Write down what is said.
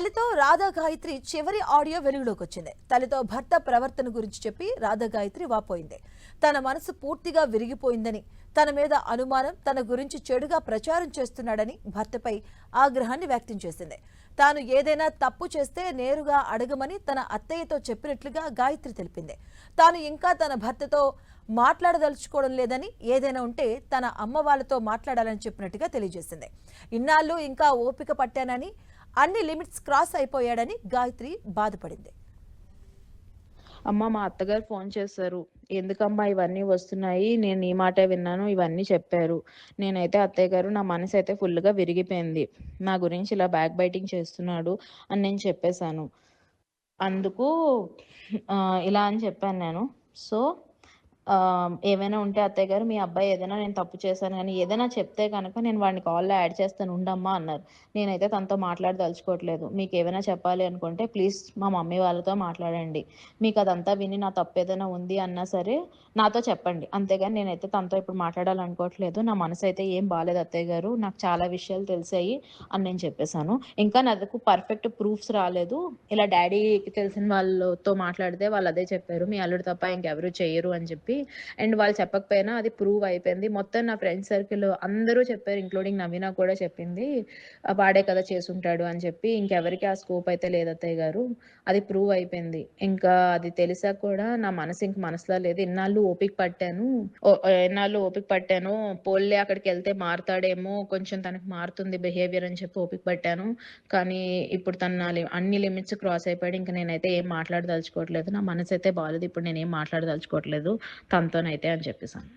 తల్లితో రాధా గాయత్రి చివరి ఆడియో వెలుగులోకి వచ్చింది. తల్లితో భర్త ప్రవర్తన గురించి చెప్పి రాధా గాయత్రి వాపోయింది. తన మనసు పూర్తిగా విరిగిపోయిందని, తన మీద అనుమానం, తన గురించి చెడుగా ప్రచారం చేస్తున్నాడని భర్తపై ఆగ్రహాన్ని వ్యక్తం చేసింది. తాను ఏదైనా తప్పు చేస్తే నేరుగా అడగమని తన అత్తయ్యతో చెప్పినట్లుగా గాయత్రి తెలిపింది. తాను ఇంకా తన భర్తతో మాట్లాడదలుచుకోవడం లేదని, ఏదైనా ఉంటే తన అమ్మ వాళ్ళతో మాట్లాడాలని చెప్పినట్టుగా తెలియజేసింది. ఇన్నాళ్ళు ఇంకా ఓపిక పట్టానని, అన్ని లిమిట్స్ క్రాస్ అయిపోయాడని గాయత్రి బాధపడింది. అమ్మ మా అత్తగారు ఫోన్ చేశారు. ఎందుకమ్మా ఇవన్నీ వస్తున్నాయి? నేను ఈ మాటే విన్నాను. ఇవన్నీ చెప్పారు. నేనైతే అత్తయ్య గారు నా మనసైతే ఫుల్‌గా విరిగిపోయింది. నా గురించి ఇలా బ్యాక్ బైటింగ్ చేస్తున్నాడు అని నేను చెప్పేసాను. అందుకు ఇలా అని చెప్పాను నేను. సో, ఏమైనా ఉంటే అత్తయ్య గారు మీ అబ్బాయి ఏదైనా నేను తప్పు చేశాను గానీ, ఏదైనా చెప్తే గనక నేను వాడిని కాల్‌లో యాడ్ చేస్తాను ఉండమ్మా అన్నారు. నేనైతే తనతో మాట్లాడదలుచుకోవట్లేదు. మీకేమైనా చెప్పాలి అనుకుంటే ప్లీజ్ మా మమ్మీ వాళ్ళతో మాట్లాడండి. మీకదంతా విని నా తప్పేదైనా ఉంది అన్నా సరే నాతో చెప్పండి. అంతేగాని నేనైతే తనతో ఇప్పుడు మాట్లాడాలనుకోవట్లేదు. నా మనసైతే ఏం బాలేదు అత్తయ్య గారు. నాకు చాలా విషయాలు తెలిసాయి అని నేను చెప్పేసాను. ఇంకా నా దగ్గరకు పర్ఫెక్ట్ ప్రూఫ్స్ రాలేదు. ఇలా డ్యాడీకి తెలిసిన వాళ్ళతో మాట్లాడితే వాళ్ళదే చెప్పారు. మీ అల్లుడు తప్ప ఇంకెవరు చెయ్యరు అని చెప్పి. అండ్ వాళ్ళు చెప్పకపోయినా అది ప్రూవ్ అయిపోయింది. మొత్తం నా ఫ్రెండ్ సర్కిల్ అందరూ చెప్పారు. ఇంక్లూడింగ్ నవీన కూడా చెప్పింది. వాడే కదా చేసుంటాడు అని చెప్పి. ఇంకెవరికీ ఆ స్కోప్ అయితే లేదు అత్తయ్య గారు. అది ప్రూవ్ అయిపోయింది. ఇంకా అది తెలిసాక కూడా నా మనసు ఇంక మనసులో లేదు. ఇన్నాళ్ళు ఓపిక పట్టాను. పోన్లే అక్కడికెళ్తే మారతాడేమో, కొంచెం తనకి మారుతుంది బిహేవియర్ అని చెప్పి ఓపిక పట్టాను. కానీ ఇప్పుడు తను అన్ని లిమిట్స్ క్రాస్ అయిపోయాడు. ఇంక నేనైతే ఏం మాట్లాడదలుచుకోవట్లేదు. నా మనసైతే బాలేదు. ఇప్పుడు నేనేం మాట్లాడదలుచుకోవట్లేదు తనతోనైతే అని చెప్పేసాను.